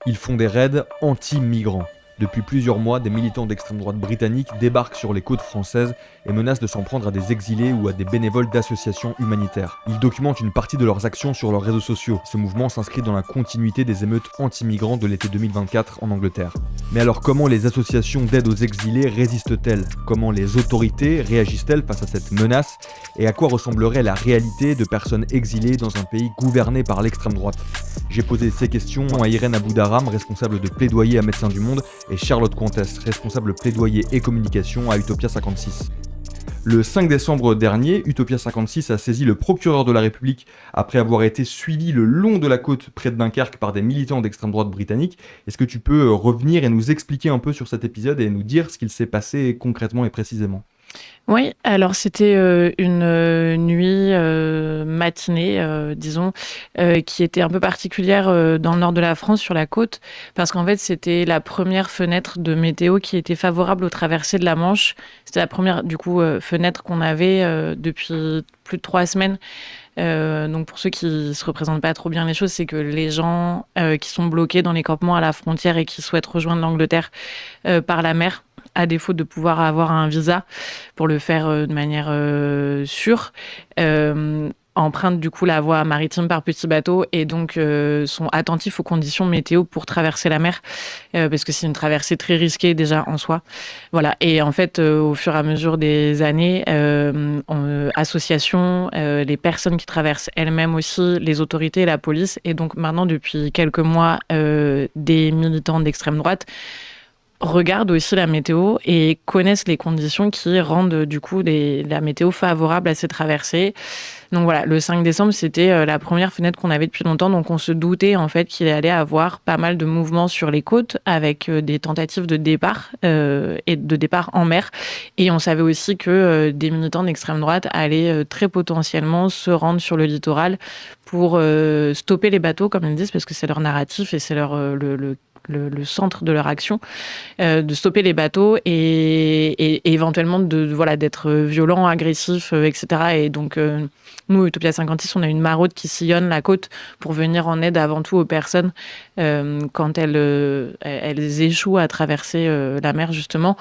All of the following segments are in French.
Ils font des raids anti-migrants. Depuis plusieurs mois, des militants d'extrême droite britanniques débarquent sur les côtes françaises et menacent de s'en prendre à des exilés ou à des bénévoles d'associations humanitaires. Ils documentent une partie de leurs actions sur leurs réseaux sociaux. Ce mouvement s'inscrit dans la continuité des émeutes anti-migrants de l'été 2024 en Angleterre. Mais alors comment les associations d'aide aux exilés résistent-elles ? Comment les autorités réagissent-elles face à cette menace ? Et à quoi ressemblerait la réalité de personnes exilées dans un pays gouverné par l'extrême droite ? J'ai posé ces questions à Irène Aboudaram, responsable de plaidoyer à Médecins du Monde, et Charlotte Contest, responsable plaidoyer et communication à Utopia 56. Le 5 décembre dernier, Utopia 56 a saisi le procureur de la République après avoir été suivi le long de la côte près de Dunkerque par des militants d'extrême droite britannique. Est-ce que tu peux revenir et nous expliquer un peu sur cet épisode et nous dire ce qu'il s'est passé concrètement et précisément ? Oui, alors c'était une nuit matinée, disons, qui était un peu particulière dans le nord de la France, sur la côte, parce qu'en fait, c'était la première fenêtre de météo qui était favorable aux traversées de la Manche. C'était la première, du coup, fenêtre qu'on avait depuis plus de 3 semaines. Donc pour ceux qui se représentent pas trop bien les choses, c'est que les gens qui sont bloqués dans les campements à la frontière et qui souhaitent rejoindre l'Angleterre par la mer, à défaut de pouvoir avoir un visa pour le faire de manière sûre, empruntent du coup la voie maritime par petit bateau et donc sont attentifs aux conditions météo pour traverser la mer, parce que c'est une traversée très risquée déjà en soi. Voilà. Et en fait, au fur et à mesure des années, associations, les personnes qui traversent elles-mêmes aussi, les autorités et la police, et donc maintenant depuis quelques mois, des militants d'extrême droite regardent aussi la météo et connaissent les conditions qui rendent du coup la météo favorable à ces traversées. Donc voilà, le 5 décembre, c'était la première fenêtre qu'on avait depuis longtemps, donc on se doutait en fait qu'il allait avoir pas mal de mouvements sur les côtes avec des tentatives de départ et de départ en mer. Et on savait aussi que des militants d'extrême droite allaient très potentiellement se rendre sur le littoral pour stopper les bateaux, comme ils disent, parce que c'est leur narratif et c'est le centre de leur action, de stopper les bateaux et éventuellement d'être violents, agressifs, etc. Et donc, nous, Utopia 56, on a une maraude qui sillonne la côte pour venir en aide avant tout aux personnes quand elles échouent à traverser la mer, justement.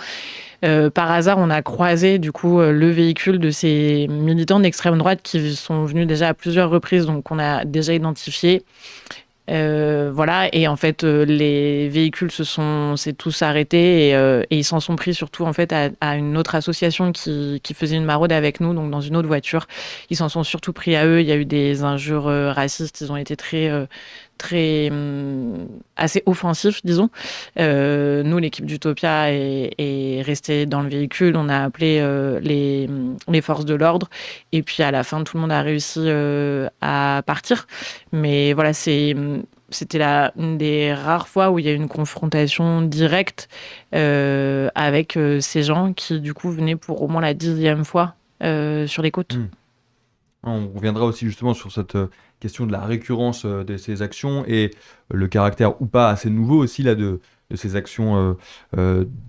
Par hasard, on a croisé du coup le véhicule de ces militants d'extrême droite qui sont venus déjà à plusieurs reprises, donc on a déjà identifié. Voilà, et en fait les véhicules s'est tous arrêtés et ils s'en sont pris surtout en fait à une autre association qui faisait une maraude avec nous, donc dans une autre voiture. Ils s'en sont surtout pris à eux. Il y a eu des injures racistes. Ils ont été très assez offensifs, disons. Nous, l'équipe d'Utopia est restée dans le véhicule. On a appelé les forces de l'ordre et puis à la fin, tout le monde a réussi à partir. Mais voilà, c'était une des rares fois où il y a eu une confrontation directe avec ces gens qui, du coup, venaient pour au moins la 10e fois sur les côtes. On reviendra aussi justement sur cette question de la récurrence de ces actions et le caractère ou pas assez nouveau aussi là de ces actions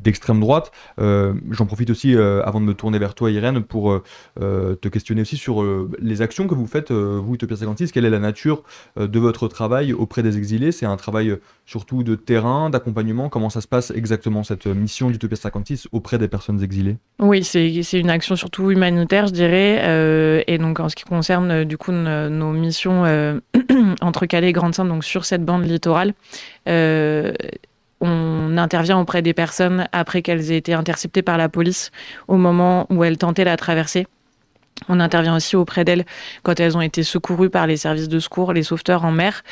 d'extrême droite. J'en profite aussi avant de me tourner vers toi, Irène, pour te questionner aussi sur les actions que vous faites, vous, Utopia 56. Quelle est la nature de votre travail auprès des exilés ? C'est un travail surtout de terrain, d'accompagnement. Comment ça se passe exactement, cette mission d'Utopia 56 auprès des personnes exilées ? Oui, c'est une action surtout humanitaire, je dirais. Et donc, en ce qui concerne du coup nos missions entre Calais et Grande-Synthe, donc sur cette bande littorale, on intervient auprès des personnes après qu'elles aient été interceptées par la police au moment où elles tentaient la traversée. On intervient aussi auprès d'elles quand elles ont été secourues par les services de secours, les sauveteurs en mer.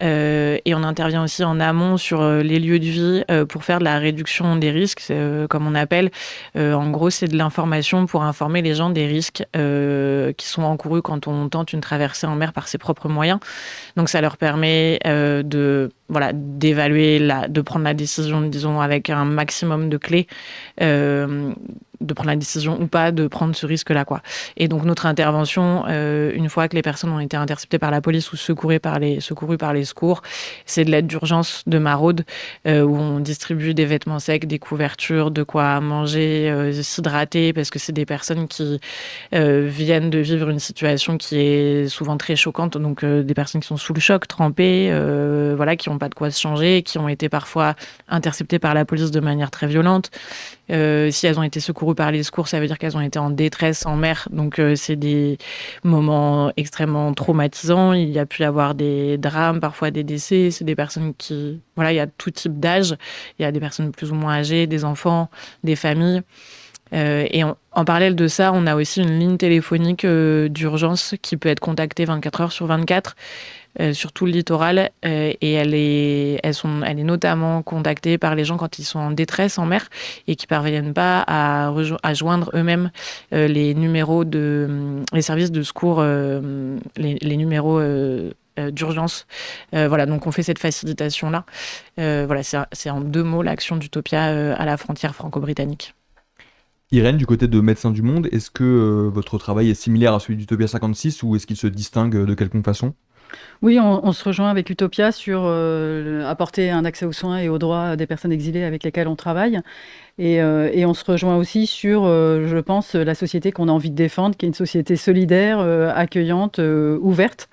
Et on intervient aussi en amont sur les lieux de vie pour faire de la réduction des risques, comme on appelle. En gros, c'est de l'information pour informer les gens des risques qui sont encourus quand on tente une traversée en mer par ses propres moyens. Donc ça leur permet d'évaluer, de prendre la décision, disons, avec un maximum de clés. prendre la décision ou pas de prendre ce risque-là, quoi. Et donc notre intervention, une fois que les personnes ont été interceptées par la police ou secourues par les secours, c'est de l'aide d'urgence de maraude où on distribue des vêtements secs, des couvertures, de quoi manger, s'hydrater, parce que c'est des personnes qui viennent de vivre une situation qui est souvent très choquante, donc des personnes qui sont sous le choc, trempées, voilà, qui n'ont pas de quoi se changer, qui ont été parfois interceptées par la police de manière très violente. Si elles ont été secourues par les secours, ça veut dire qu'elles ont été en détresse en mer, donc c'est des moments extrêmement traumatisants. Il y a pu y avoir des drames, parfois des décès. C'est des personnes qui... Voilà, il y a tout type d'âge. Il y a des personnes plus ou moins âgées, des enfants, des familles. Et en parallèle de ça, on a aussi une ligne téléphonique d'urgence qui peut être contactée 24 heures sur 24 sur tout le littoral. Et elle est notamment contactée par les gens quand ils sont en détresse en mer et qui parviennent pas à joindre eux-mêmes les services de secours, les numéros d'urgence. Voilà, donc on fait cette facilitation-là. Voilà, c'est en 2 mots l'action d'Utopia à la frontière franco-britannique. Irène, du côté de Médecins du Monde, est-ce que votre travail est similaire à celui d'Utopia 56 ou est-ce qu'il se distingue de quelconque façon ? Oui, on se rejoint avec Utopia sur apporter un accès aux soins et aux droits des personnes exilées avec lesquelles on travaille. Et on se rejoint aussi sur, je pense, la société qu'on a envie de défendre, qui est une société solidaire, accueillante, ouverte.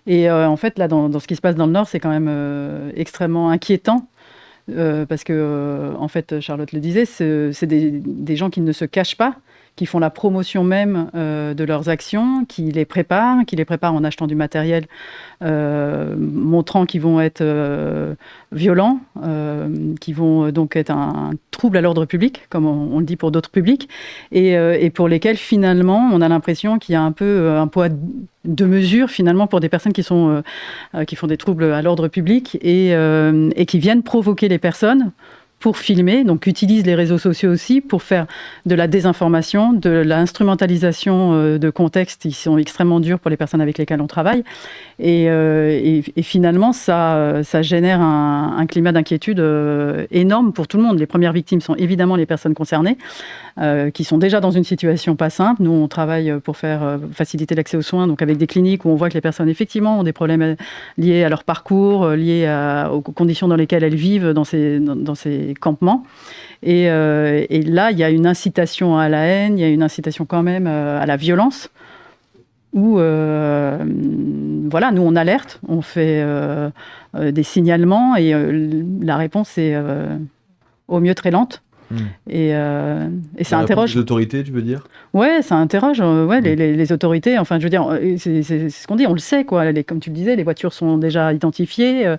Et en fait, là, dans ce qui se passe dans le Nord, c'est quand même extrêmement inquiétant. Parce que, en fait, Charlotte le disait, c'est des gens qui ne se cachent pas, qui font la promotion même de leurs actions, qui les préparent en achetant du matériel montrant qu'ils vont être violents, qui vont donc être un trouble à l'ordre public, comme on le dit pour d'autres publics, et pour lesquels finalement on a l'impression qu'il y a un peu un poids de mesure finalement pour des personnes qui font des troubles à l'ordre public et qui viennent provoquer les personnes pour filmer, donc utilisent les réseaux sociaux aussi pour faire de la désinformation, de l'instrumentalisation de contextes qui sont extrêmement durs pour les personnes avec lesquelles on travaille. Et finalement, ça génère un climat d'inquiétude énorme pour tout le monde. Les premières victimes sont évidemment les personnes concernées, qui sont déjà dans une situation pas simple. Nous, on travaille pour faciliter l'accès aux soins, donc avec des cliniques où on voit que les personnes, effectivement, ont des problèmes liés à leur parcours, liés aux conditions dans lesquelles elles vivent dans ces campements. Et là, il y a une incitation à la haine, il y a une incitation quand même à la violence, où, voilà, nous, on alerte, on fait des signalements, et la réponse est au mieux très lente. Et ça interroge. Les autorités, tu veux dire ? Ouais, ça interroge. Les autorités. Enfin, je veux dire, c'est ce qu'on dit. On le sait, quoi. Comme tu le disais, les voitures sont déjà identifiées.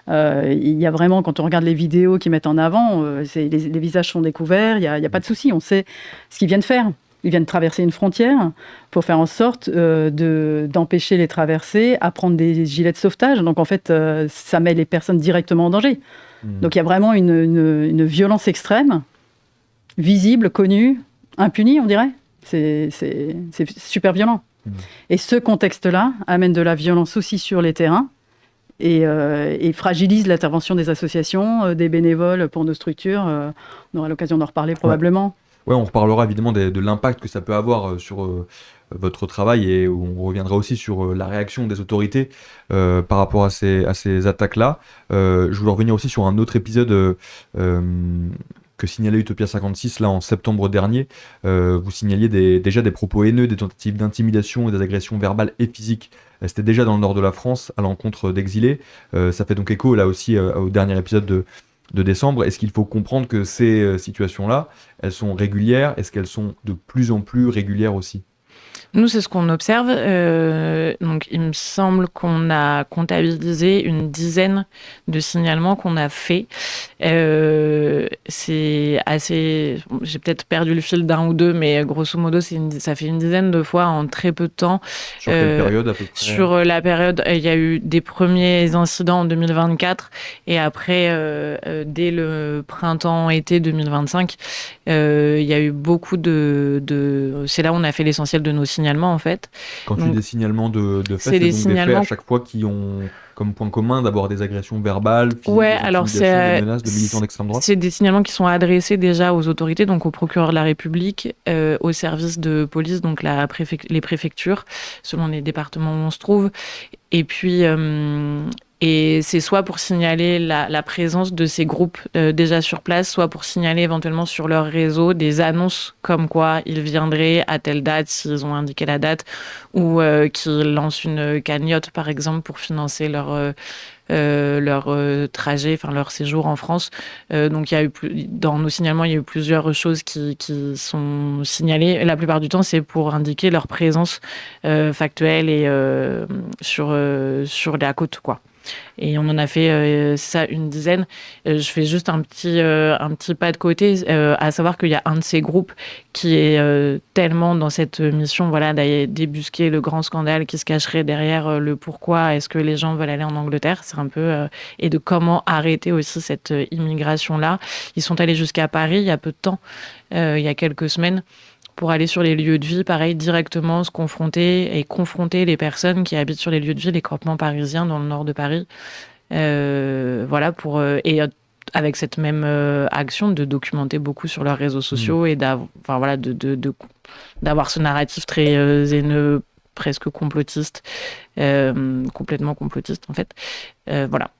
Il y a vraiment, quand on regarde les vidéos qu'ils mettent en avant, les visages sont découverts. Il y a pas de souci. On sait ce qu'ils viennent faire. Ils viennent traverser une frontière pour faire en sorte d'empêcher les traversées, à prendre des gilets de sauvetage. Donc, en fait, ça met les personnes directement en danger. Donc, il y a vraiment une violence extrême, visible, connue, impunie, on dirait. C'est super violent. Et ce contexte-là amène de la violence aussi sur les terrains et fragilise l'intervention des associations, des bénévoles pour nos structures. On aura l'occasion d'en reparler probablement. Ouais, on reparlera évidemment de l'impact que ça peut avoir sur votre travail et on reviendra aussi sur la réaction des autorités par rapport à ces attaques-là. Je voulais revenir aussi sur un autre épisode que signalait Utopia 56 là en septembre dernier. Vous signaliez déjà des propos haineux, des tentatives d'intimidation et des agressions verbales et physiques. C'était déjà dans le nord de la France à l'encontre d'exilés. Ça fait donc écho là aussi au dernier épisode de décembre. Est-ce qu'il faut comprendre que ces situations-là, elles sont régulières ? Est-ce qu'elles sont de plus en plus régulières aussi ? Nous, c'est ce qu'on observe. Donc, il me semble qu'on a comptabilisé une dizaine de signalements qu'on a faits. C'est assez... J'ai peut-être perdu le fil d'un ou deux, mais grosso modo, ça fait une dizaine de fois en très peu de temps. Sur quelle période à peu près ? Sur la période, il y a eu des premiers incidents en 2024 et après, dès le printemps-été 2025, il y a eu beaucoup c'est là où on a fait l'essentiel de nos signalements, en fait. Quand tu dis des signalements de faits, c'est des donc des faits à signalements chaque fois qui ont comme point commun d'avoir des agressions verbales, physiques, Ouais, des alors intimidations, des menaces de militants d'extrême droite? c'est des signalements qui sont adressés déjà aux autorités, donc au procureur de la République, aux services de police, donc les préfectures, selon les départements où on se trouve. Et puis, et c'est soit pour signaler la présence de ces groupes déjà sur place, soit pour signaler éventuellement sur leur réseau des annonces comme quoi ils viendraient à telle date, s'ils ont indiqué la date, ou qu'ils lancent une cagnotte, par exemple, pour financer leur trajet, enfin leur séjour en France. Donc il y a eu dans nos signalements, il y a eu plusieurs choses qui sont signalées. Et la plupart du temps, c'est pour indiquer leur présence factuelle et sur la côte, quoi. Et on en a fait ça une dizaine. Je fais juste un petit pas de côté, à savoir qu'il y a un de ces groupes qui est tellement dans cette mission, voilà, d'aller débusquer le grand scandale qui se cacherait derrière le pourquoi est-ce que les gens veulent aller en Angleterre. C'est un peu et de comment arrêter aussi cette immigration-là. Ils sont allés jusqu'à Paris il y a peu de temps, il y a quelques semaines, pour aller sur les lieux de vie, pareil, directement se confronter les personnes qui habitent sur les lieux de vie, les campements parisiens dans le nord de Paris. Voilà, avec cette même action de documenter beaucoup sur leurs réseaux sociaux et d'avoir ce narratif très haineux, presque complotiste, complètement complotiste en fait. Voilà.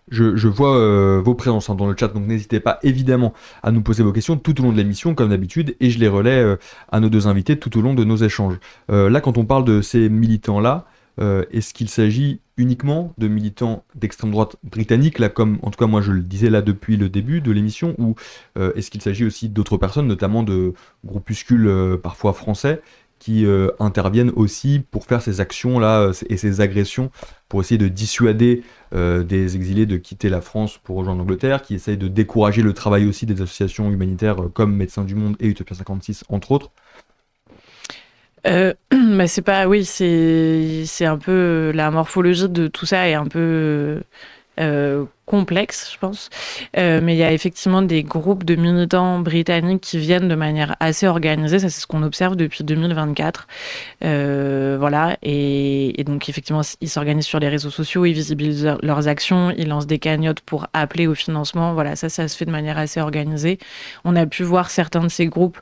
Je vois vos présences dans le chat, donc n'hésitez pas évidemment à nous poser vos questions tout au long de l'émission, comme d'habitude, et je les relais à nos deux invités tout au long de nos échanges. Là, quand on parle de ces militants-là, est-ce qu'il s'agit uniquement de militants d'extrême droite britannique, là, comme en tout cas moi je le disais là depuis le début de l'émission, ou est-ce qu'il s'agit aussi d'autres personnes, notamment de groupuscules parfois français, qui interviennent aussi pour faire ces actions-là et ces agressions, pour essayer de dissuader des exilés de quitter la France pour rejoindre l'Angleterre, qui essayent de décourager le travail aussi des associations humanitaires comme Médecins du Monde et Utopia 56, entre autres? Bah c'est un peu la morphologie de tout ça est un peu complexe, je pense. Mais il y a effectivement des groupes de militants britanniques qui viennent de manière assez organisée. Ça, c'est ce qu'on observe depuis 2024. Voilà. Et donc, effectivement, ils s'organisent sur les réseaux sociaux, ils visibilisent leurs actions, ils lancent des cagnottes pour appeler au financement. Voilà, ça se fait de manière assez organisée. On a pu voir certains de ces groupes.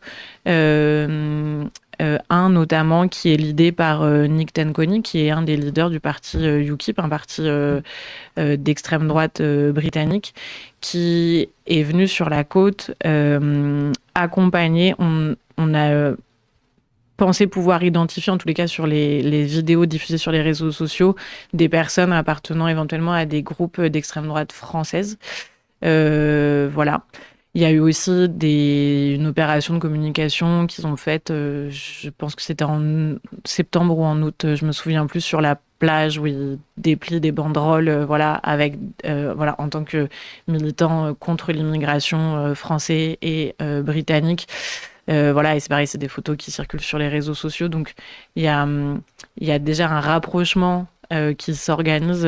Un notamment qui est l'idée par Nick Tenconi, qui est un des leaders du parti UKIP, un parti d'extrême droite britannique, qui est venu sur la côte accompagner. On a pensé pouvoir identifier, en tous les cas sur les vidéos diffusées sur les réseaux sociaux, des personnes appartenant éventuellement à des groupes d'extrême droite françaises. Voilà. Il y a eu aussi une opération de communication qu'ils ont faite, je pense que c'était en septembre ou en août, je me souviens plus, sur la plage où ils déplient des banderoles, voilà, avec, voilà, en tant que militants contre l'immigration français et britannique. Voilà, et c'est pareil, c'est des photos qui circulent sur les réseaux sociaux. Donc, il y a déjà un rapprochement qui s'organise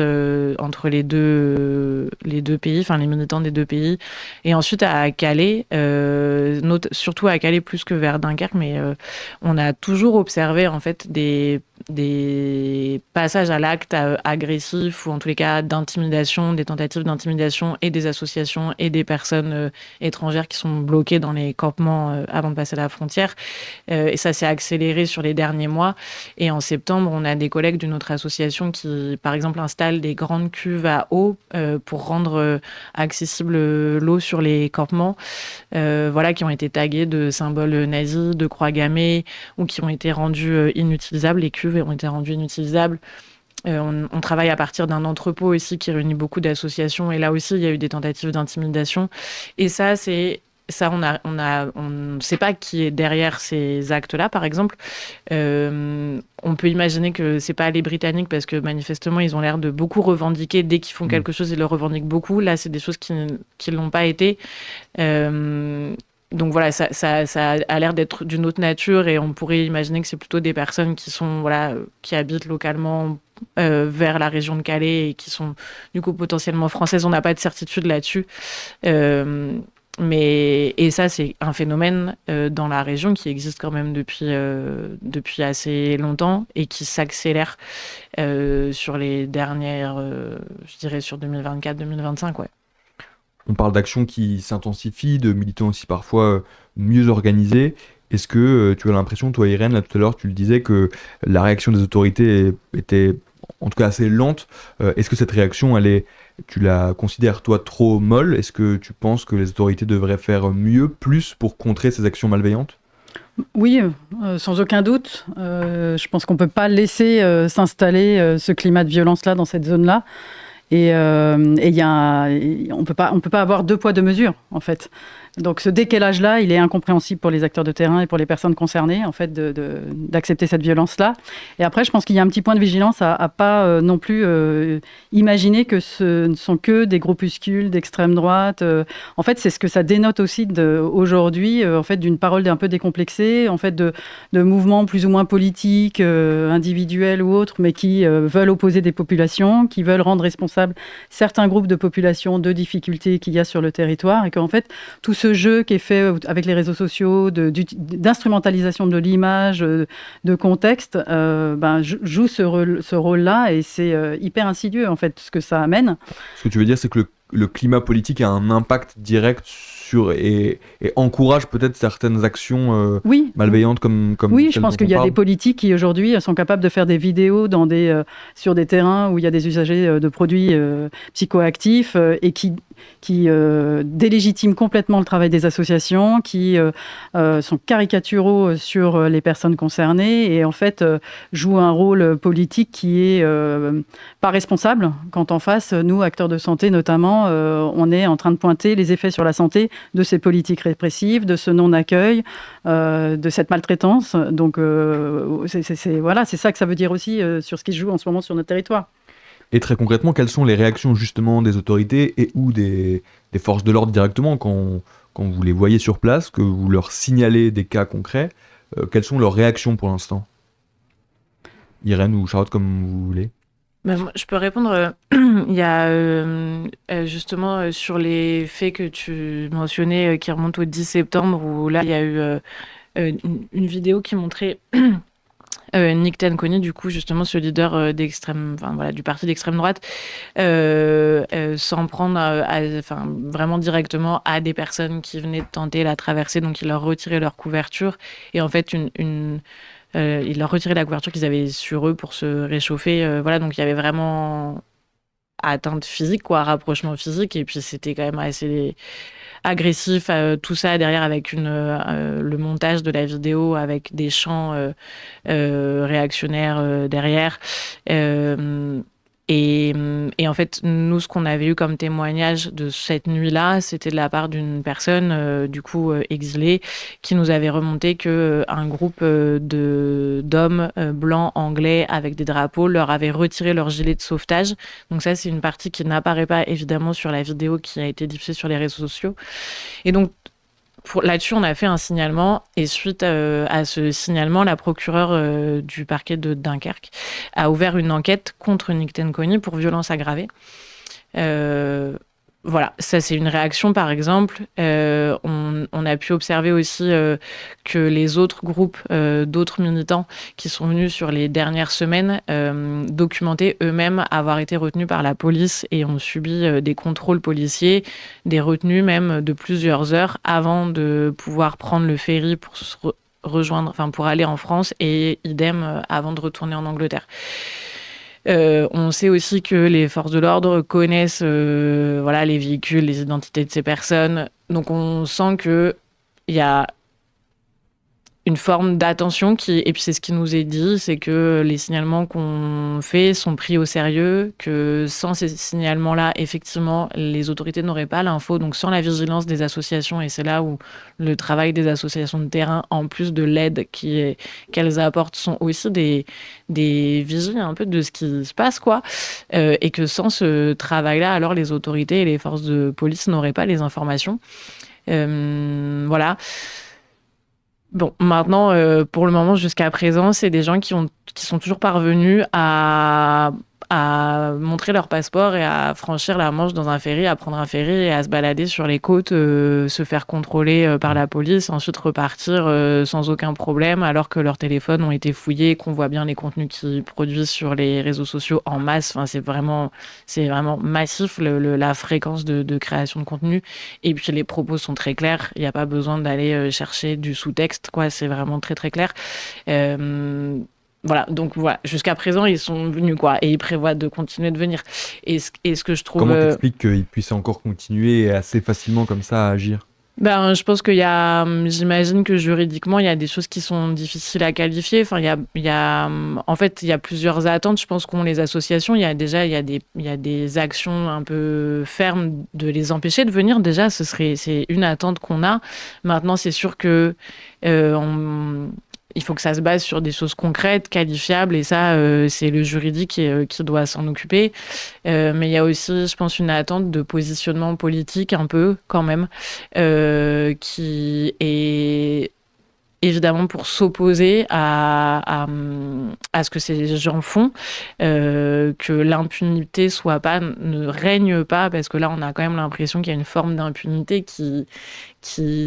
entre les deux pays, enfin les militants des deux pays. Et ensuite à Calais, surtout à Calais plus que vers Dunkerque, mais on a toujours observé en fait des passages à l'acte agressif ou en tous les cas d'intimidation, des tentatives d'intimidation et des associations et des personnes étrangères qui sont bloquées dans les campements avant de passer la frontière. Et ça s'est accéléré sur les derniers mois. Et en septembre, on a des collègues d'une autre association qui, par exemple, installent des grandes cuves à eau pour rendre accessible l'eau sur les campements, voilà, qui ont été taguées de symboles nazis, de croix gammées, ou qui ont été rendues inutilisables. Les cuves ont été rendues inutilisables. On travaille à partir d'un entrepôt aussi qui réunit beaucoup d'associations. Et là aussi, il y a eu des tentatives d'intimidation. Et ça, on ne sait pas qui est derrière ces actes-là, par exemple. On peut imaginer que c'est pas les Britanniques parce que manifestement, ils ont l'air de beaucoup revendiquer. Dès qu'ils font quelque chose, ils le revendiquent beaucoup. Là, c'est des choses qui ne l'ont pas été. Donc voilà, ça a l'air d'être d'une autre nature et on pourrait imaginer que c'est plutôt des personnes qui sont, voilà, qui habitent localement vers la région de Calais et qui sont du coup potentiellement françaises. On n'a pas de certitude là-dessus. Et ça, c'est un phénomène dans la région qui existe quand même depuis assez longtemps et qui s'accélère sur les dernières, je dirais sur 2024-2025, ouais. On parle d'actions qui s'intensifient, de militants aussi parfois mieux organisés. Est-ce que tu as l'impression, toi Irène, là tout à l'heure tu le disais, que la réaction des autorités était en tout cas assez lente. Est-ce que cette réaction, tu la considères toi trop molle? Est-ce que tu penses que les autorités devraient faire mieux, plus pour contrer ces actions malveillantes? Oui, sans aucun doute. Je pense qu'on ne peut pas laisser s'installer ce climat de violence-là dans cette zone-là. Et on peut pas avoir deux poids, deux mesures, en fait. Donc ce décalage-là, il est incompréhensible pour les acteurs de terrain et pour les personnes concernées, en fait, d'accepter cette violence-là. Et après, je pense qu'il y a un petit point de vigilance à pas non plus imaginer que ce ne sont que des groupuscules d'extrême droite. En fait, c'est ce que ça dénote aussi aujourd'hui, en fait, d'une parole un peu décomplexée, en fait, de mouvements plus ou moins politiques, individuels ou autres, mais qui veulent opposer des populations, qui veulent rendre responsables certains groupes de populations de difficultés qu'il y a sur le territoire, et qu'en fait, tout ce jeu qui est fait avec les réseaux sociaux, d'instrumentalisation de l'image, de contexte, joue ce rôle-là, et c'est hyper insidieux, en fait, ce que ça amène. Ce que tu veux dire, c'est que le climat politique a un impact direct et encourage peut-être certaines actions malveillantes comme oui, je pense qu'il y a des politiques qui aujourd'hui sont capables de faire des vidéos sur des terrains où il y a des usagers de produits psychoactifs et qui délégitiment complètement le travail des associations, qui sont caricaturaux sur les personnes concernées et en fait jouent un rôle politique qui est pas responsable quand en face, nous, acteurs de santé notamment, on est en train de pointer les effets sur la santé de ces politiques répressives, de ce non-accueil, de cette maltraitance. Donc c'est ça que ça veut dire aussi sur ce qui se joue en ce moment sur notre territoire. Et très concrètement, quelles sont les réactions justement des autorités et ou des forces de l'ordre directement quand vous les voyez sur place, que vous leur signalez des cas concrets, quelles sont leurs réactions pour l'instant? Irène ou Charlotte, comme vous voulez. Je peux répondre. Il y a justement sur les faits que tu mentionnais qui remontent au 10 septembre, où là, il y a eu une vidéo qui montrait Nick Tanconi, du coup, justement, ce leader du parti d'extrême droite, s'en prendre vraiment directement à des personnes qui venaient de tenter la traversée, donc il leur retirait leur couverture. Et en fait, il leur retirait la couverture qu'ils avaient sur eux pour se réchauffer. Donc il y avait vraiment atteinte physique, rapprochement physique. Et puis c'était quand même assez agressif, tout ça derrière avec le montage de la vidéo avec des chants réactionnaires derrière. Et en fait, nous, ce qu'on avait eu comme témoignage de cette nuit-là, c'était de la part d'une personne, exilée, qui nous avait remonté qu'un groupe d'hommes blancs anglais avec des drapeaux leur avait retiré leur gilet de sauvetage. Donc ça, c'est une partie qui n'apparaît pas évidemment sur la vidéo qui a été diffusée sur les réseaux sociaux. Et donc, là-dessus, on a fait un signalement et suite à ce signalement, la procureure du parquet de Dunkerque a ouvert une enquête contre Nick Tanconi pour violence aggravée. Ça c'est une réaction par exemple. On a pu observer aussi que les autres groupes d'autres militants qui sont venus sur les dernières semaines documentaient eux-mêmes avoir été retenus par la police et ont subi des contrôles policiers, des retenues même de plusieurs heures avant de pouvoir prendre le ferry pour pour aller en France et idem avant de retourner en Angleterre. On sait aussi que les forces de l'ordre connaissent les véhicules, les identités de ces personnes. Donc on sent qu'il y a une forme d'attention et puis c'est ce qui nous est dit, c'est que les signalements qu'on fait sont pris au sérieux, que sans ces signalements-là, effectivement, les autorités n'auraient pas l'info. Donc sans la vigilance des associations, et c'est là où le travail des associations de terrain, en plus de l'aide qu'elles apportent, sont aussi des vigiles un peu de ce qui se passe, et que sans ce travail-là, alors les autorités et les forces de police n'auraient pas les informations. Bon, maintenant, pour le moment, jusqu'à présent, c'est des gens qui sont toujours parvenus à à montrer leur passeport et à franchir la Manche dans un ferry, à prendre un ferry et à se balader sur les côtes, se faire contrôler par la police, ensuite repartir sans aucun problème, alors que leurs téléphones ont été fouillés, qu'on voit bien les contenus qu'ils produisent sur les réseaux sociaux en masse. Enfin, c'est vraiment massif, la fréquence de création de contenu. Et puis les propos sont très clairs. Il n'y a pas besoin d'aller chercher du sous-texte, quoi. C'est vraiment très très clair. Voilà, donc voilà, jusqu'à présent, ils sont venus, quoi, et ils prévoient de continuer de venir. Et ce que je trouve... Comment t'expliques qu'ils puissent encore continuer assez facilement comme ça à agir? Ben, je pense qu'il y a, j'imagine que juridiquement, il y a des choses qui sont difficiles à qualifier. Enfin, en fait, il y a plusieurs attentes. Je pense qu'ont les associations, il y a des actions un peu fermes de les empêcher de venir. Déjà, c'est une attente qu'on a. Maintenant, c'est sûr que il faut que ça se base sur des choses concrètes, qualifiables, et ça, c'est le juridique qui doit s'en occuper. Mais il y a aussi, je pense, une attente de positionnement politique un peu, quand même, qui est évidemment pour s'opposer à ce que ces gens font, que l'impunité ne règne pas, parce que là, on a quand même l'impression qu'il y a une forme d'impunité qui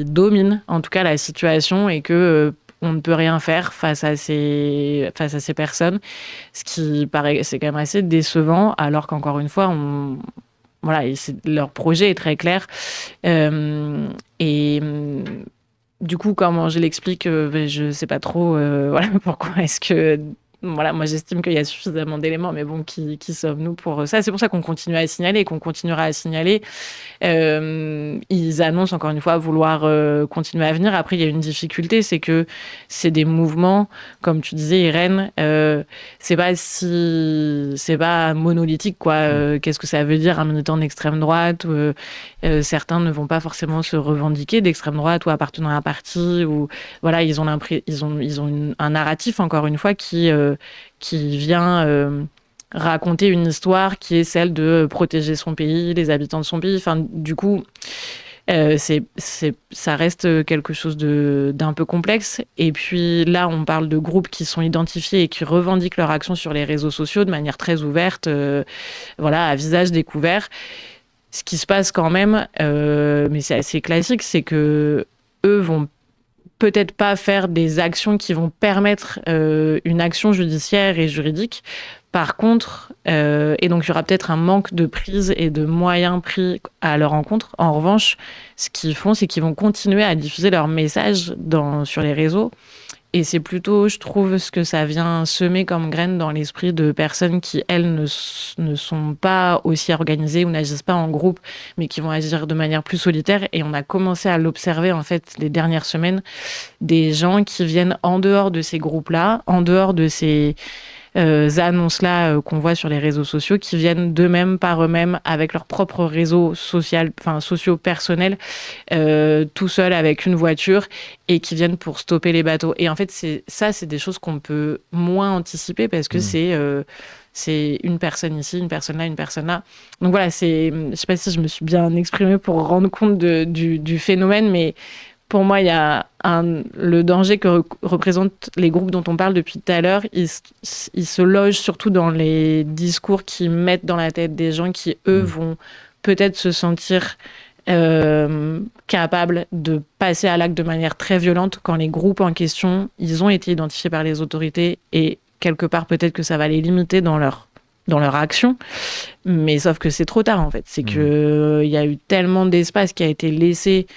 domine, en tout cas, la situation, et que on ne peut rien faire face à ces personnes, ce qui paraît, c'est quand même assez décevant, alors qu'encore une fois, voilà, leur projet est très clair. Et du coup, comment je l'explique, je ne sais pas trop voilà, pourquoi est-ce que... Voilà, moi j'estime qu'il y a suffisamment d'éléments, mais bon, qui sommes-nous pour ça? C'est pour ça qu'on continue à signaler et qu'on continuera à signaler. Ils annoncent encore une fois vouloir continuer à venir. Après, il y a une difficulté, c'est que c'est des mouvements, comme tu disais, Irène, c'est pas monolithique, quoi. Qu'est-ce que ça veut dire un militant d'extrême droite? Certains ne vont pas forcément se revendiquer d'extrême droite ou appartenant à un parti, ou voilà, ils ont un narratif, encore une fois, qui vient raconter une histoire qui est celle de protéger son pays, les habitants de son pays. Enfin, du coup, ça reste quelque chose d'un peu complexe. Et puis là, on parle de groupes qui sont identifiés et qui revendiquent leur action sur les réseaux sociaux de manière très ouverte, voilà, à visage découvert. Ce qui se passe quand même, mais c'est assez classique, c'est que eux vont peut-être pas faire des actions qui vont permettre une action judiciaire et juridique. Par contre, et donc il y aura peut-être un manque de prise et de moyens pris à leur encontre. En revanche, ce qu'ils font, c'est qu'ils vont continuer à diffuser leurs messages sur les réseaux. Et c'est plutôt, je trouve, ce que ça vient semer comme graine dans l'esprit de personnes qui, elles, ne sont pas aussi organisées ou n'agissent pas en groupe, mais qui vont agir de manière plus solitaire. Et on a commencé à l'observer, en fait, les dernières semaines, des gens qui viennent en dehors de ces groupes-là, en dehors de ces annonces-là qu'on voit sur les réseaux sociaux, qui viennent d'eux-mêmes, par eux-mêmes, avec leur propre réseau sociaux personnels, tout seuls avec une voiture, et qui viennent pour stopper les bateaux. Et en fait, c'est des choses qu'on peut moins anticiper, parce que c'est une personne ici, une personne là, une personne là. Donc voilà, je sais pas si je me suis bien exprimée pour rendre compte du phénomène, mais pour moi, il y a le danger que représentent les groupes dont on parle depuis tout à l'heure. Ils se logent surtout dans les discours qui mettent dans la tête des gens qui, eux, vont peut-être se sentir capables de passer à l'acte de manière très violente, quand les groupes en question, ils ont été identifiés par les autorités, et quelque part, peut-être que ça va les limiter dans leur action. Mais sauf que c'est trop tard, en fait. C'est qu'il y a eu tellement d'espace qui a été laissé,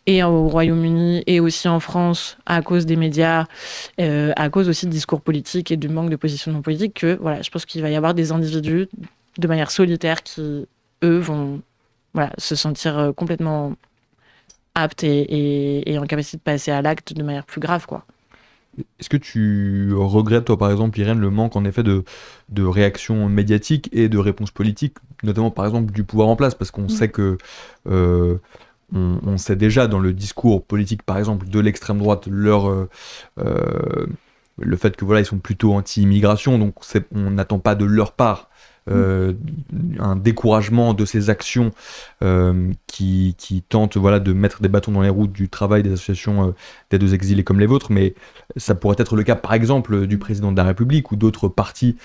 et au Royaume-Uni et aussi en France, à cause des médias, à cause aussi de discours politiques et du manque de positionnement politique, que voilà, je pense qu'il va y avoir des individus de manière solitaire qui, eux, vont se sentir complètement aptes et en capacité de passer à l'acte de manière plus grave, quoi. Est-ce que tu regrettes, toi, par exemple, Irène, le manque, en effet, de réaction médiatique et de réponse politique, notamment, par exemple, du pouvoir en place, parce qu'on sait que... On sait déjà dans le discours politique, par exemple, de l'extrême droite, le fait que voilà, ils sont plutôt anti-immigration, donc on n'attend pas de leur part un découragement de ces actions qui tentent de mettre des bâtons dans les roues du travail des associations d'aide aux exilés comme les vôtres, mais ça pourrait être le cas par exemple du président de la République ou d'autres partis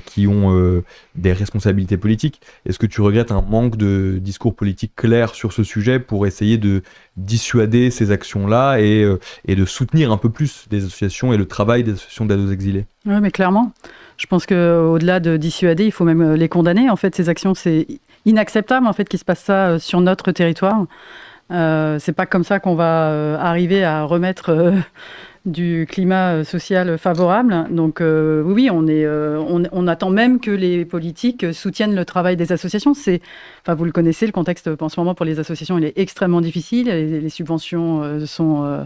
qui ont des responsabilités politiques. Est-ce que tu regrettes un manque de discours politique clair sur ce sujet pour essayer de dissuader ces actions-là et de soutenir un peu plus des associations et le travail des associations d'aide aux exilés? Oui, mais clairement. Je pense qu'au-delà de dissuader, il faut même les condamner. En fait, ces actions, c'est inacceptable en fait, qu'il se passe ça sur notre territoire. C'est pas comme ça qu'on va arriver à remettre du climat social favorable. Donc oui, on attend même que les politiques soutiennent le travail des associations. Vous le connaissez, le contexte en ce moment pour les associations, il est extrêmement difficile. Les subventions sont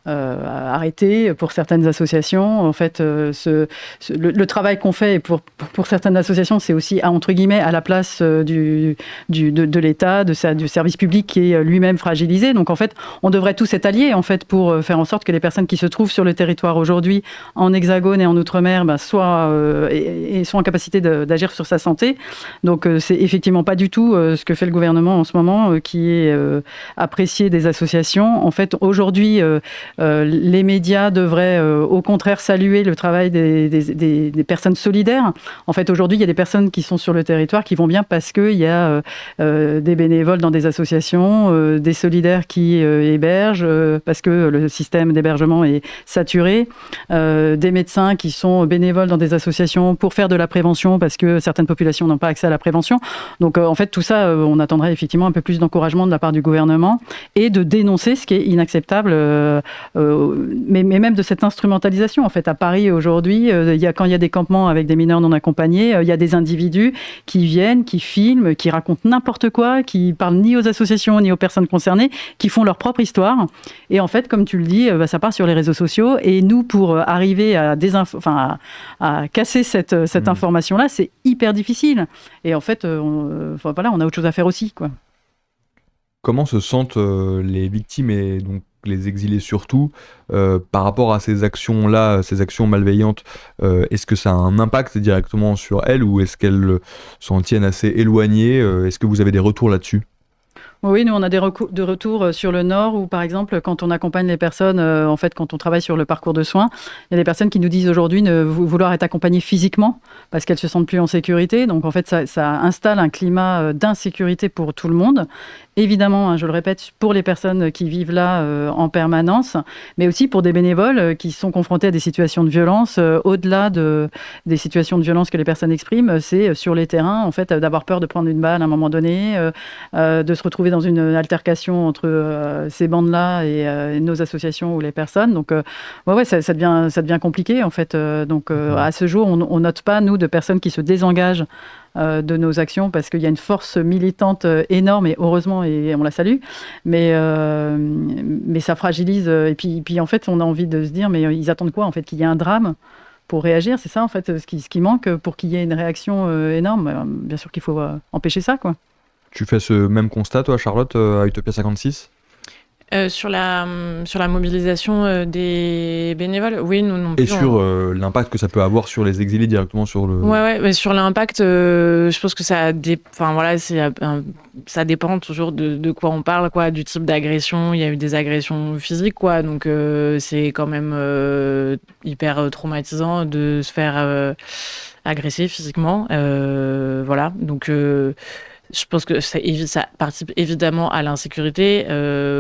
arrêtées pour certaines associations. En fait, le travail qu'on fait pour certaines associations, c'est aussi entre guillemets à la place de l'État, du service public qui est lui-même fragilisé. Donc en fait, on devrait tous être alliés en fait pour faire en sorte que les personnes qui se trouvent sur le territoire aujourd'hui, en Hexagone et en Outre-mer, soient en capacité d'agir sur sa santé. Donc c'est effectivement pas du tout ce que fait le gouvernement en ce moment, qui est apprécié des associations. En fait, aujourd'hui, les médias devraient au contraire saluer le travail des personnes solidaires. En fait, aujourd'hui, il y a des personnes qui sont sur le territoire qui vont bien parce qu'il y a des bénévoles dans des associations, des solidaires qui hébergent, parce que le système d'hébergement est saturé, des médecins qui sont bénévoles dans des associations pour faire de la prévention parce que certaines populations n'ont pas accès à la prévention. Donc en fait tout ça, on attendrait effectivement un peu plus d'encouragement de la part du gouvernement et de dénoncer ce qui est inacceptable, mais même de cette instrumentalisation. En fait, à Paris aujourd'hui, quand il y a des campements avec des mineurs non accompagnés, il y a des individus qui viennent, qui filment, qui racontent n'importe quoi, qui parlent ni aux associations ni aux personnes concernées, qui font leur propre histoire. Et en fait, comme tu le dis, ça part sur les réseaux sociaux. Et nous, pour arriver à casser cette information-là, c'est hyper difficile. Et en fait, on a autre chose à faire aussi, quoi. Comment se sentent les victimes et donc les exilés surtout par rapport à ces actions-là, ces actions malveillantes? Est-ce que ça a un impact directement sur elles ou est-ce qu'elles s'en tiennent assez éloignées? Est-ce que vous avez des retours là-dessus? Oui, nous, on a des retours sur le Nord où, par exemple, quand on accompagne les personnes, en fait, quand on travaille sur le parcours de soins, il y a des personnes qui nous disent aujourd'hui vouloir être accompagnées physiquement parce qu'elles se sentent plus en sécurité. Donc, en fait, ça installe un climat d'insécurité pour tout le monde. Évidemment, je le répète, pour les personnes qui vivent là en permanence, mais aussi pour des bénévoles qui sont confrontés à des situations de violence. Au-delà des situations de violence que les personnes expriment, c'est sur les terrains, en fait, d'avoir peur de prendre une balle à un moment donné, de se retrouver dans une altercation entre ces bandes-là et nos associations ou les personnes. Donc, ça devient compliqué, en fait. À ce jour, on note pas, nous, de personnes qui se désengagent de nos actions parce qu'il y a une force militante énorme et heureusement, et on la salue, mais ça fragilise. Et puis, en fait, on a envie de se dire, mais ils attendent quoi, en fait, qu'il y ait un drame pour réagir? C'est ça, en fait, ce qui manque pour qu'il y ait une réaction énorme. Bien sûr qu'il faut empêcher ça, quoi. Tu fais ce même constat, toi, Charlotte, à Utopia 56? Sur la mobilisation des bénévoles, oui, nous non plus. Et sur l'impact que ça peut avoir sur les exilés directement sur le... Ouais, mais sur l'impact, je pense que ça dépend toujours de quoi on parle, quoi, du type d'agression. Il y a eu des agressions physiques, quoi, donc c'est quand même hyper traumatisant de se faire agresser physiquement, voilà, donc... je pense que ça participe évidemment à l'insécurité.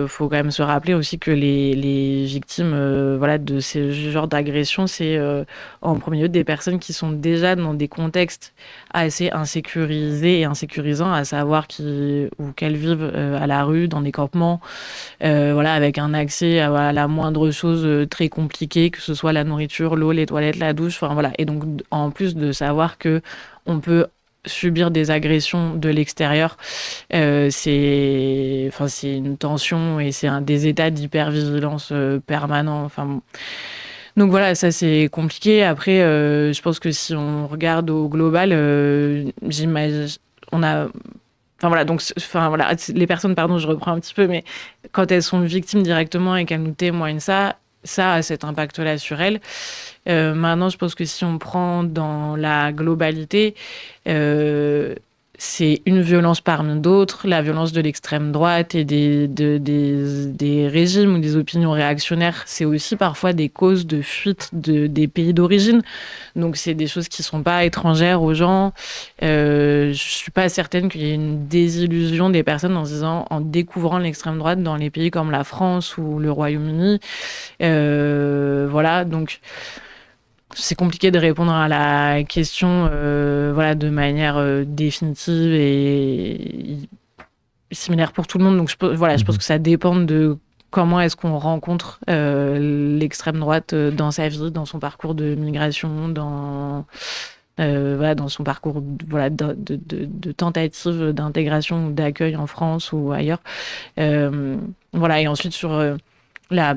Faut quand même se rappeler aussi que les victimes de ce genre d'agression, c'est en premier lieu des personnes qui sont déjà dans des contextes assez insécurisés et insécurisants, à savoir qu'elles vivent à la rue, dans des campements, avec un accès à la moindre chose très compliquée, que ce soit la nourriture, l'eau, les toilettes, la douche, Et donc, en plus de savoir que on peut subir des agressions de l'extérieur, c'est une tension et c'est des états d'hypervigilance permanents. Donc voilà, ça c'est compliqué. Après, je pense que si on regarde au global, j'imagine, les personnes, pardon, je reprends un petit peu, mais quand elles sont victimes directement et qu'elles nous témoignent ça, ça a cet impact-là sur elles. Maintenant, je pense que si on prend dans la globalité, c'est une violence parmi d'autres, la violence de l'extrême droite et des régimes ou des opinions réactionnaires, c'est aussi parfois des causes de fuite des pays d'origine. Donc c'est des choses qui ne sont pas étrangères aux gens. Je ne suis pas certaine qu'il y ait une désillusion des personnes en découvrant l'extrême droite dans les pays comme la France ou le Royaume-Uni. Voilà, donc c'est compliqué de répondre à la question de manière définitive et similaire pour tout le monde. Donc je pense que ça dépend de comment est-ce qu'on rencontre l'extrême droite dans sa vie, dans son parcours de migration, dans son parcours de tentative d'intégration ou d'accueil en France ou ailleurs. Et ensuite sur la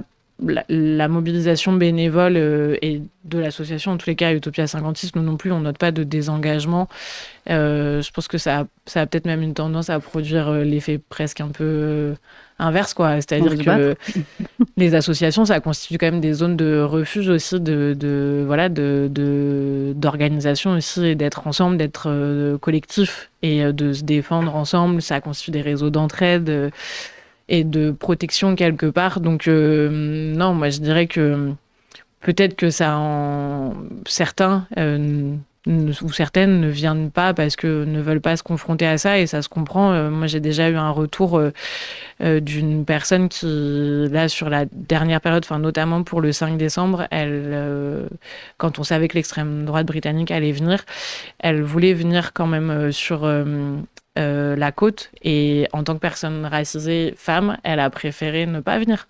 mobilisation bénévole et de l'association, en tous les cas, Utopia 56, nous non plus, on note pas de désengagement. Je pense que ça a peut-être même une tendance à produire l'effet presque un peu inverse, quoi. C'est-à-dire que les associations, ça constitue quand même des zones de refuge aussi, d'organisation aussi, et d'être ensemble, d'être collectif et de se défendre ensemble. Ça constitue des réseaux d'entraide et de protection quelque part. Donc non, moi je dirais que peut-être que certains ou certaines ne viennent pas parce que ne veulent pas se confronter à ça, et ça se comprend. Moi j'ai déjà eu un retour d'une personne qui, là sur la dernière période, notamment pour le 5 décembre, quand on savait que l'extrême droite britannique allait venir, elle voulait venir quand même sur la côte, et en tant que personne racisée femme, elle a préféré ne pas venir.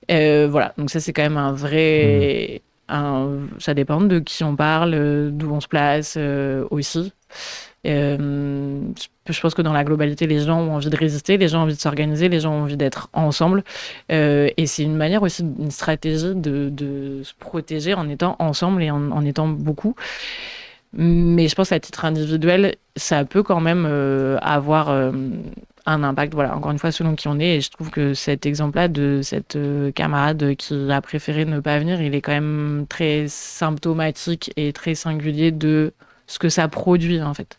Voilà, donc ça c'est quand même un vrai... ça dépend de qui on parle, d'où on se place aussi. Je pense que dans la globalité, les gens ont envie de résister, les gens ont envie de s'organiser, les gens ont envie d'être ensemble. Et c'est une manière aussi, une stratégie de se protéger en étant ensemble et en étant beaucoup. Mais je pense qu'à titre individuel, ça peut quand même avoir un impact, encore une fois, selon qui on est. Et je trouve que cet exemple-là de cette camarade qui a préféré ne pas venir, il est quand même très symptomatique et très singulier de ce que ça produit, en fait.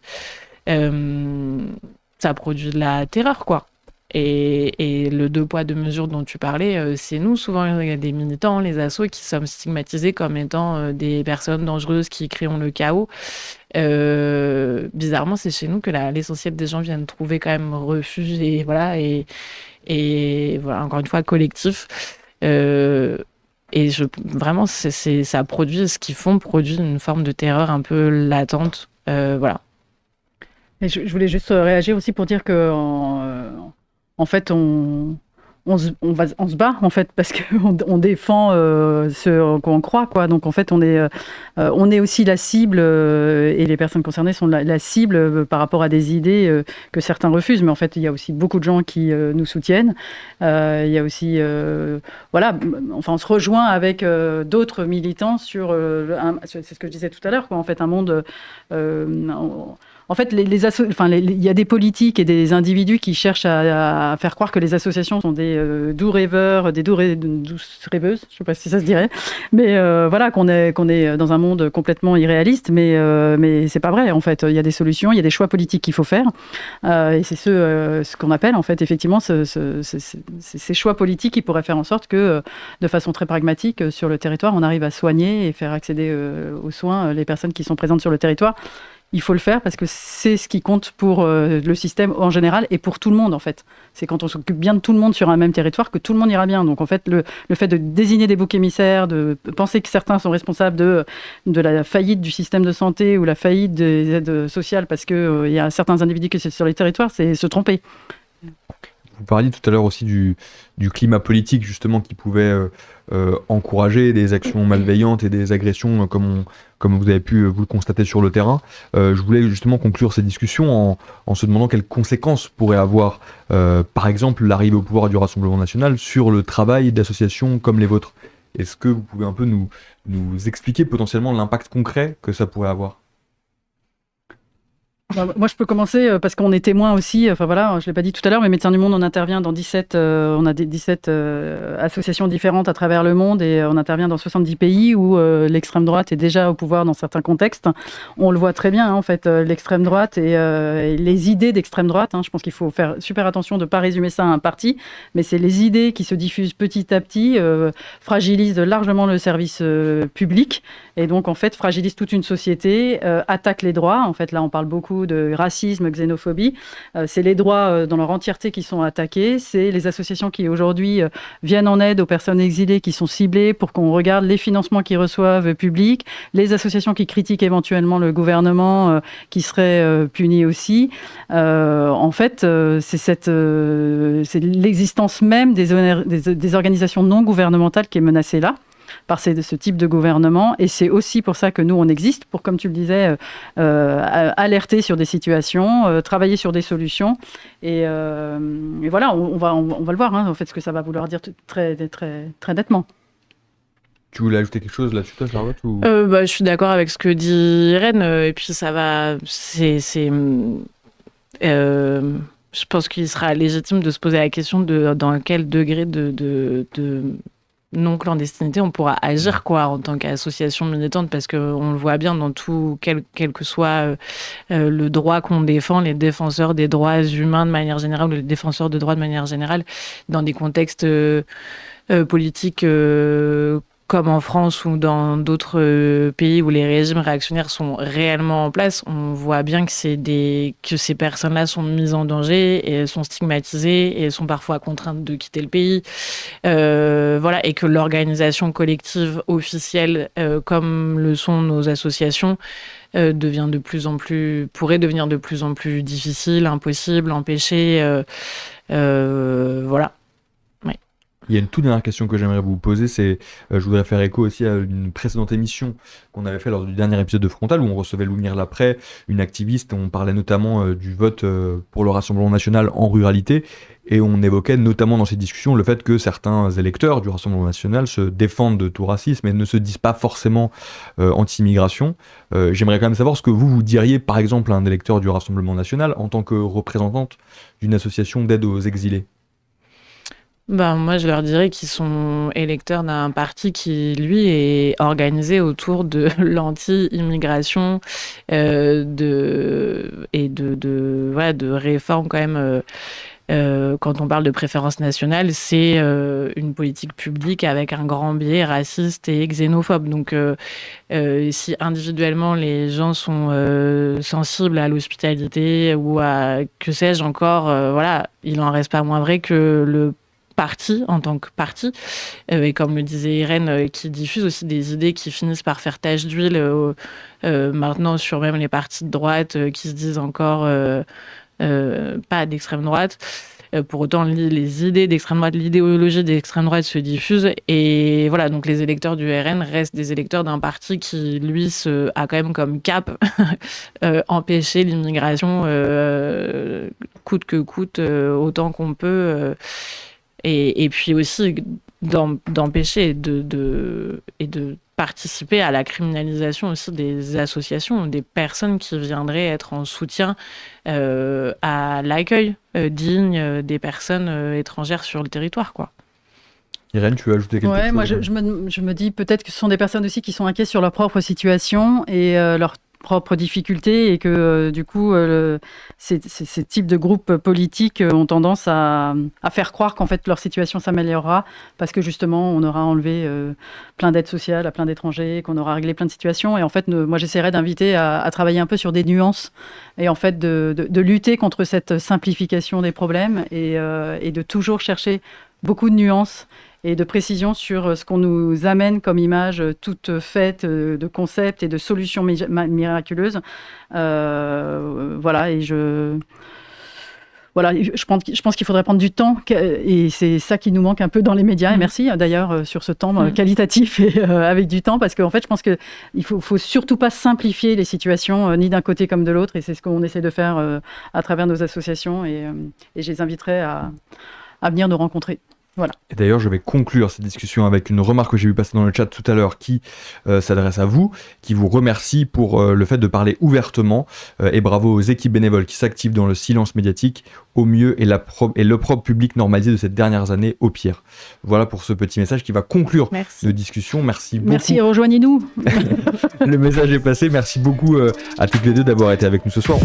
Ça produit de la terreur, quoi. Et le deux poids, deux mesures dont tu parlais, c'est nous, souvent, il y a des militants, les assos, qui sommes stigmatisés comme étant des personnes dangereuses qui créons le chaos. Bizarrement, c'est chez nous que l'essentiel des gens viennent trouver quand même refuge et encore une fois, collectif. Vraiment, ça produit, ce qu'ils font produit une forme de terreur un peu latente. Voilà. Et je voulais juste réagir aussi pour dire que en fait, on se bat, en fait, parce qu'on défend ce qu'on croit, quoi. Donc, en fait, on est aussi la cible, et les personnes concernées sont la cible par rapport à des idées que certains refusent. Mais en fait, il y a aussi beaucoup de gens qui nous soutiennent. Il y a aussi... on se rejoint avec d'autres militants sur... c'est ce que je disais tout à l'heure, quoi. En fait, un monde... En fait, il y a des politiques et des individus qui cherchent à faire croire que les associations sont des doux rêveurs, des douces rêveuses, je ne sais pas si ça se dirait, mais qu'on est dans un monde complètement irréaliste, mais c'est pas vrai, en fait. Il y a des solutions, il y a des choix politiques qu'il faut faire, et c'est ce qu'on appelle, en fait, effectivement, ces choix politiques qui pourraient faire en sorte que, de façon très pragmatique, sur le territoire, on arrive à soigner et faire accéder aux soins les personnes qui sont présentes sur le territoire. Il faut le faire parce que c'est ce qui compte pour le système en général et pour tout le monde, en fait. C'est quand on s'occupe bien de tout le monde sur un même territoire que tout le monde ira bien. Donc, en fait, le fait de désigner des boucs émissaires, de penser que certains sont responsables de la faillite du système de santé ou la faillite des aides sociales parce qu'il y a certains individus qui sont sur les territoires, c'est se tromper. Vous parliez tout à l'heure aussi du climat politique, justement, qui pouvait encourager des actions malveillantes et des agressions, comme vous avez pu vous le constater sur le terrain. Je voulais justement conclure ces discussions en se demandant quelles conséquences pourrait avoir, par exemple, l'arrivée au pouvoir du Rassemblement national sur le travail d'associations comme les vôtres. Est-ce que vous pouvez un peu nous expliquer potentiellement l'impact concret que ça pourrait avoir ? Moi, je peux commencer parce qu'on est témoin aussi. Enfin voilà, je l'ai pas dit tout à l'heure, mais Médecins du Monde, on intervient dans 17. On a des 17 associations différentes à travers le monde et on intervient dans 70 pays où l'extrême droite est déjà au pouvoir dans certains contextes. On le voit très bien, en fait, l'extrême droite et les idées d'extrême droite. Je pense qu'il faut faire super attention de ne pas résumer ça à un parti, mais c'est les idées qui se diffusent petit à petit, fragilisent largement le service public et donc en fait fragilisent toute une société, attaquent les droits. En fait, là, on parle beaucoup de racisme, xénophobie. C'est les droits dans leur entièreté qui sont attaqués. C'est les associations qui aujourd'hui viennent en aide aux personnes exilées qui sont ciblées pour qu'on regarde les financements qu'ils reçoivent publics, les associations qui critiquent éventuellement le gouvernement qui seraient punies aussi. En fait, c'est l'existence même des organisations non gouvernementales qui est menacée là par ce type de gouvernement. Et c'est aussi pour ça que nous, on existe, pour, comme tu le disais, alerter sur des situations, travailler sur des solutions. Et voilà, on va le voir, en fait, ce que ça va vouloir dire très, très, très nettement. Tu voulais ajouter quelque chose là-dessus, toi, Charlotte ou... Je suis d'accord avec ce que dit Irène. Et puis, ça va... je pense qu'il sera légitime de se poser la question de dans quel degré de non-clandestinité on pourra agir en tant qu'association militante, parce qu'on le voit bien dans tout, quel que soit le droit qu'on défend, les défenseurs des droits humains de manière générale ou les défenseurs de droits de manière générale, dans des contextes politiques comme en France ou dans d'autres pays où les régimes réactionnaires sont réellement en place, on voit bien que ces personnes-là sont mises en danger et sont stigmatisées et sont parfois contraintes de quitter le pays. Et que l'organisation collective officielle, comme le sont nos associations, pourrait devenir de plus en plus difficile, impossible, empêché. Voilà. Il y a une toute dernière question que j'aimerais vous poser, c'est, je voudrais faire écho aussi à une précédente émission qu'on avait fait lors du dernier épisode de Frontal, où on recevait Loumire Lapré, une activiste, on parlait notamment du vote pour le Rassemblement National en ruralité, et on évoquait notamment dans ces discussions le fait que certains électeurs du Rassemblement National se défendent de tout racisme et ne se disent pas forcément anti-immigration. J'aimerais quand même savoir ce que vous diriez, par exemple, à un électeur du Rassemblement National en tant que représentante d'une association d'aide aux exilés. Moi, je leur dirais qu'ils sont électeurs d'un parti qui, lui, est organisé autour de l'anti-immigration de réformes quand même. Quand on parle de préférence nationale, c'est une politique publique avec un grand biais raciste et xénophobe. Donc, si individuellement les gens sont sensibles à l'hospitalité ou à que sais-je encore, il n'en reste pas moins vrai que le parti en tant que parti, et comme le disait Irène, qui diffuse aussi des idées qui finissent par faire tache d'huile maintenant sur même les partis de droite qui se disent encore pas d'extrême droite. Pour autant, les idées d'extrême droite, l'idéologie d'extrême droite se diffuse. Et voilà, donc les électeurs du RN restent des électeurs d'un parti qui, lui, a quand même comme cap empêcher l'immigration coûte que coûte, autant qu'on peut. Et puis aussi d'empêcher et de participer à la criminalisation aussi des associations, des personnes qui viendraient être en soutien à l'accueil digne des personnes étrangères sur le territoire, quoi. Irène, tu veux ajouter quelque chose? Moi je me dis peut-être que ce sont des personnes aussi qui sont inquiètes sur leur propre situation et leur propres difficultés et que du coup ces types de groupes politiques ont tendance à faire croire qu'en fait leur situation s'améliorera parce que justement on aura enlevé plein d'aides sociales à plein d'étrangers, qu'on aura réglé plein de situations et en fait moi j'essaierais d'inviter à travailler un peu sur des nuances et en fait de lutter contre cette simplification des problèmes et de toujours chercher beaucoup de nuances et de précision sur ce qu'on nous amène comme image toute faite de concepts et de solutions miraculeuses. Et je pense qu'il faudrait prendre du temps et c'est ça qui nous manque un peu dans les médias. Et merci d'ailleurs sur ce temps qualitatif et avec du temps parce qu'en fait, je pense qu'il faut surtout pas simplifier les situations ni d'un côté comme de l'autre et c'est ce qu'on essaie de faire à travers nos associations et je les inviterai à venir nous rencontrer. Voilà. Et d'ailleurs, je vais conclure cette discussion avec une remarque que j'ai vu passer dans le chat tout à l'heure qui s'adresse à vous, qui vous remercie pour le fait de parler ouvertement et bravo aux équipes bénévoles qui s'activent dans le silence médiatique au mieux et l'opprobre public normalisé de ces dernières années au pire. Voilà pour ce petit message qui va conclure nos discussions. Merci beaucoup. Merci, rejoignez-nous. Le message est passé. Merci beaucoup à toutes les deux d'avoir été avec nous ce soir.